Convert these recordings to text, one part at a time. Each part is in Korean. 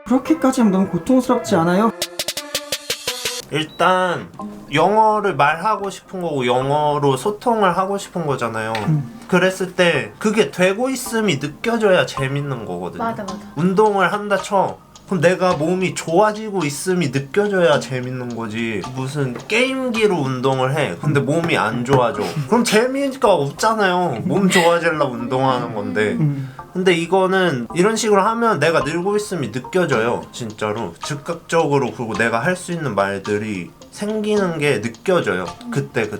그렇게까지 하면 너무 고통스럽지 않아요? 일단 영어를 말하고 싶은 거고 영어로 소통을 하고 싶은 거잖아요. 그랬을 때 그게 되고 있음이 느껴져야 재밌는 거거든요. 맞아. 운동을 한다 쳐. 그럼 내가 몸이 좋아지고 있음이 느껴져야 재밌는 거지. 무슨 게임기로 운동을 해. 근데 몸이 안 좋아져. 그럼 재미가 없잖아요. 몸 좋아지려고 운동하는 건데. 근데 이거는 이런 식으로 하면 내가 늘고 있음이 느껴져요. 진짜로. 즉각적으로. 그리고 내가 할 수 있는 말들이 생기는 게 느껴져요. 그때.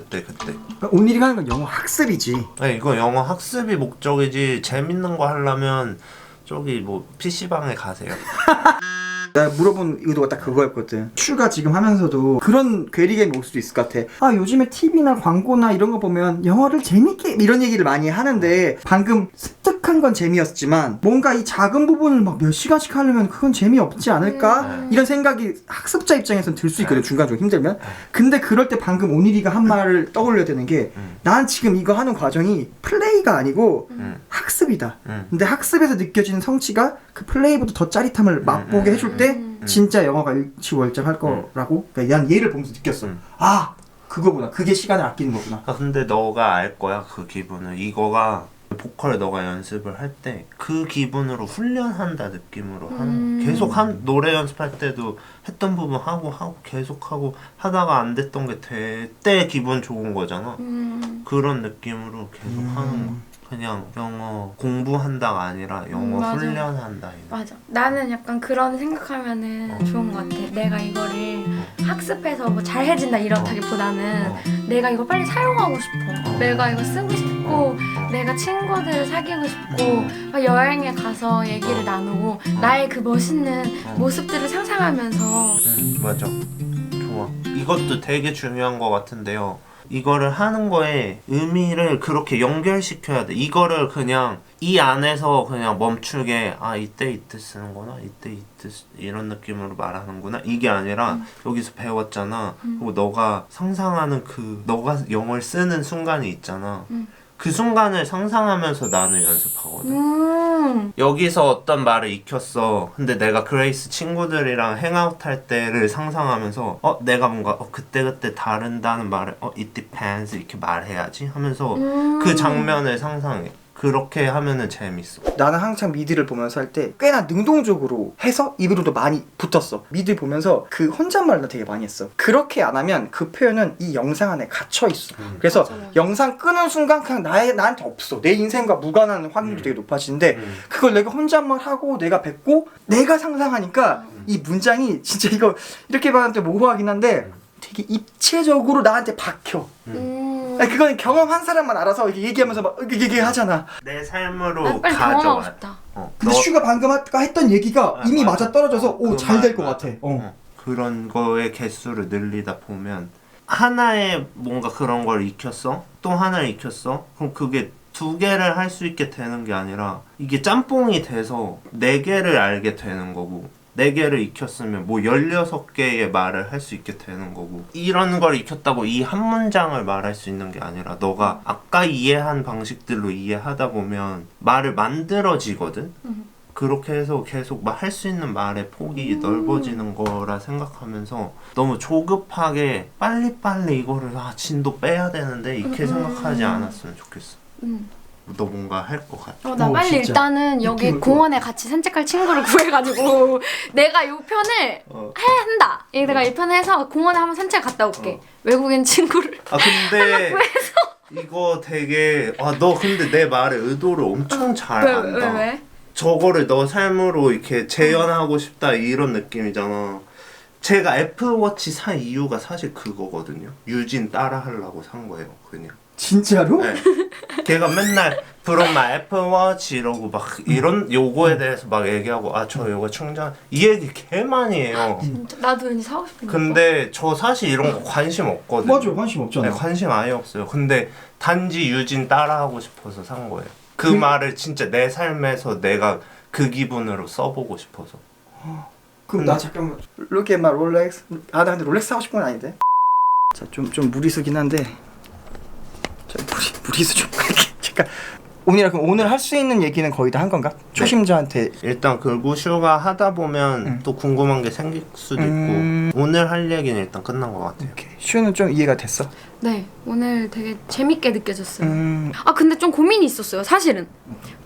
오늘이 하는 건 영어 학습이지. 네, 이거 영어 학습이 목적이지 재밌는 거 하려면 저기 뭐 PC방에 가세요. 내가 물어본 의도가 딱 그거였거든. 슈가 지금 하면서도 그런 괴리감이 올 수도 있을 것 같아. 아, 요즘에 TV나 광고나 이런 거 보면 영어를 재밌게 이런 얘기를 많이 하는데 방금 습득한 건 재미였지만 뭔가 이 작은 부분을 막 몇 시간씩 하려면 그건 재미없지 않을까? 이런 생각이 학습자 입장에서는 들 수 있거든. 중간중간 힘들면. 근데 그럴 때 방금 오니리가 한 말을 떠올려야 되는 게 난 지금 이거 하는 과정이 플레이가 아니고 학습이다. 근데 학습에서 느껴지는 성취가 그 플레이보다 더 짜릿함을 맛보게 해줄 때 진짜 영어가 일취월장할 거라고 난 얘를 보면서 느꼈어. 아, 그거구나. 그게 시간을 아끼는 거구나. 아, 근데 너가 알 거야 그 기분을. 이거가 보컬 너가 연습을 할 때 그 기분으로 훈련한다 느낌으로 하는 계속 노래 연습할 때도 했던 부분 하고 계속 하고 하다가 안 됐던 게 될 때 기분 좋은 거잖아. 그런 느낌으로 계속 하는 거. 그냥 영어 공부한다가 아니라 영어 맞아. 훈련한다. 맞아. 나는 약간 그런 생각하면은 좋은 것 같아. 내가 이거를 학습해서 뭐 잘해진다 이렇다기보다는 내가 이걸 빨리 사용하고 싶어. 내가 이거 쓰고 싶고 내가 친구들을 사귀고 싶고 막 여행에 가서 얘기를 나누고 나의 그 멋있는 모습들을 상상하면서 맞아. 좋아. 이것도 되게 중요한 것 같은데요. 이거를 하는 거에 의미를 그렇게 연결시켜야 돼. 이거를 그냥 이 안에서 그냥 멈추게 이때 쓰는구나. 이때 이런 느낌으로 말하는구나. 이게 아니라 여기서 배웠잖아. 그리고 너가 상상하는 너가 영어를 쓰는 순간이 있잖아. 그 순간을 상상하면서 나는 연습하거든. 여기서 어떤 말을 익혔어. 근데 내가 그레이스 친구들이랑 행아웃 할 때를 상상하면서 내가 뭔가 그때 다른다는 말을 it depends 이렇게 말해야지 하면서 그 장면을 상상해. 그렇게 하면은 재밌어. 나는 항상 미드를 보면서 할 때 꽤나 능동적으로 해서 입으로도 많이 붙었어. 미드 보면서 그 혼잣말을 나 되게 많이 했어. 그렇게 안 하면 그 표현은 이 영상 안에 갇혀 있어. 그래서 맞아. 영상 끄는 순간 그냥 나한테 없어. 내 인생과 무관한 확률이 되게 높아지는데 그걸 내가 혼잣말하고 내가 뱉고 내가 상상하니까 이 문장이 진짜 이거 이렇게 봤는데 모호하긴 한데 되게 입체적으로 나한테 박혀. 아니, 그건 경험한 사람만 알아서 이렇게 얘기하면서 막 이게 하잖아. 내 삶으로 빨리 경험하고 가져와. 싶다. 근데 슈가 방금 아까 했던 얘기가 이미 맞아. 맞아 떨어져서 잘 될 것 같아. 그런 거의 개수를 늘리다 보면 하나의 뭔가 그런 걸 익혔어? 또 하나를 익혔어? 그럼 그게 두 개를 할 수 있게 되는 게 아니라 이게 짬뽕이 돼서 네 개를 알게 되는 거고 4개를 익혔으면 뭐 16개의 말을 할 수 있게 되는 거고 이런 걸 익혔다고 이 한 문장을 말할 수 있는 게 아니라 너가 아까 이해한 방식들로 이해하다 보면 말을 만들어지거든? 그렇게 해서 계속 할 수 있는 말의 폭이 넓어지는 거라 생각하면서 너무 조급하게 빨리빨리 이거를 진도 빼야 되는데 이렇게 생각하지 않았으면 좋겠어. 너 뭔가 할 것 같아. 나 빨리 진짜. 일단은 여기 느낌을 공원에 같이 산책할 친구를 구해가지고 내가 이 편을 한다. 내가 이 편을 해서 공원에 한번 산책 갔다 올게. 외국인 친구를 근데 이거 되게 너 근데 내 말의 의도를 엄청 잘 안다. 왜? 저거를 너 삶으로 이렇게 재현하고 싶다 이런 느낌이잖아. 제가 애플워치 산 이유가 사실 그거거든요. 유진 따라 하려고 산 거예요, 그냥. 진짜로? 네. 걔가 맨날 From my Apple Watch 이러고 막 이런 요거에 대해서 막 얘기하고 저 요거 충전 이 얘기 개 많이 해요. 진짜 나도 왠지 사고 싶은데. 근데 저 사실 이런 거 관심 없거든요. 맞아, 관심 없잖아. 네, 관심 아예 없어요. 근데 단지 유진 따라하고 싶어서 산 거예요. 그 말을 진짜 내 삶에서 내가 그 기분으로 써보고 싶어서. 그럼 나 잠깐만 Look at my Rolex. 나 근데 롤렉스 사고 싶은 건 아닌데. 자, 좀 무리수긴 한데 무리수 좀 잠깐 오늘 할 수 있는 얘기는 거의 다 한 건가? 초심자한테 일단 그리고 슈가 하다 보면 또 궁금한 게 생길 수도 있고 오늘 할 얘기는 일단 끝난 것 같아요. 오케이. 슈는 좀 이해가 됐어? 네, 오늘 되게 재밌게 느껴졌어요. 아, 근데 좀 고민이 있었어요, 사실은.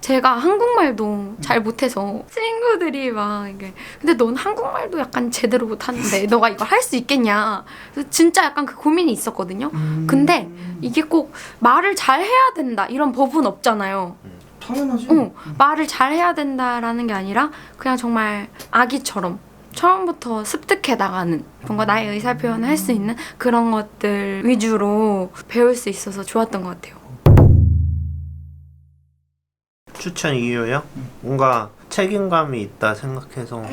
제가 한국말도 잘 못해서 친구들이 막 이게 근데 넌 한국말도 약간 제대로 못하는데 너가 이걸 할 수 있겠냐. 그래서 진짜 약간 그 고민이 있었거든요. 근데 이게 꼭 말을 잘 해야 된다 이런 법은 없잖아요. 당연하지. 말을 잘 해야 된다라는 게 아니라 그냥 정말 아기처럼 처음부터 습득해 나가는 뭔가 나의 의사 표현을 할 수 있는 그런 것들 위주로 배울 수 있어서 좋았던 것 같아요. 추천 이유요? 뭔가 책임감이 있다 생각해서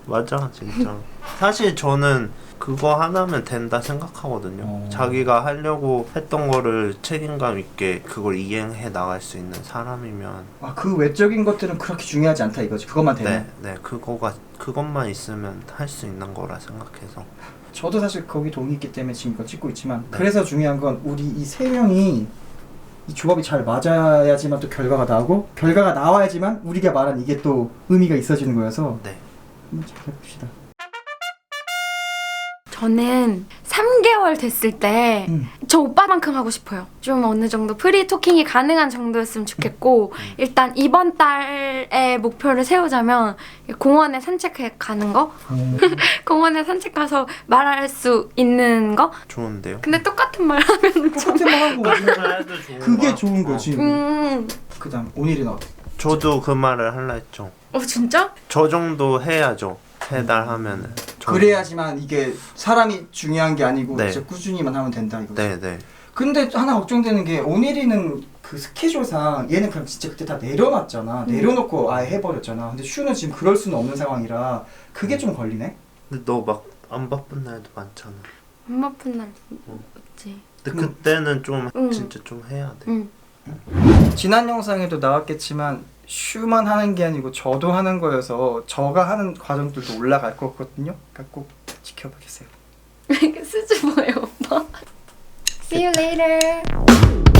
맞아 진짜. 사실 저는 그거 하나면 된다 생각하거든요. 자기가 하려고 했던 거를 책임감 있게 그걸 이행해 나갈 수 있는 사람이면 아, 그 외적인 것들은 그렇게 중요하지 않다 이거지. 그것만 되면. 네 그것만 있으면 할 수 있는 거라 생각해서. 저도 사실 거기 동의했기 때문에 지금 이거 찍고 있지만 그래서 중요한 건 우리 이 세 명이 이 조합이 잘 맞아야지만 또 결과가 나오고 결과가 나와야지만 우리가 말한 이게 또 의미가 있어지는 거여서 네. 잘 해봅시다. 저는 3개월 됐을 때 저 오빠만큼 하고 싶어요. 좀 어느 정도 프리 토킹이 가능한 정도였으면 좋겠고 일단 이번 달에 목표를 세우자면 공원에 산책해 가는 거? 공원에 산책 가서 말할 수 있는 거? 좋은데요? 근데 똑같은 말 하면 좀 똑같은 말 하고 해도 좋은 그게 거야. 좋은 거지. 그다음 오늘은 어때? 저도 그 말을 할라 했죠. 진짜? 저 정도 해야죠. 3달 하면은. 그래야지만 이게 사람이 중요한 게 아니고 네. 진짜 꾸준히만 하면 된다 이거지. 네네. 근데 하나 걱정되는 게 오늘이는 그 스케줄상 얘는 그냥 진짜 그때 다 내려놨잖아. 내려놓고 아예 해버렸잖아. 근데 슈는 지금 그럴 수는 없는 상황이라 그게 좀 걸리네. 근데 너 막 안 바쁜 날도 많잖아. 안 바쁜 날 있지. 근데 그때는 좀 진짜 좀 해야 돼. 지난 영상에도 나왔겠지만 슈만 하는 게 아니고 저도 하는 거여서 저가 하는 과정들도 올라갈 거거든요. 그러니까 꼭 지켜보겠어요. 쓰지 마요, 오빠. See you later.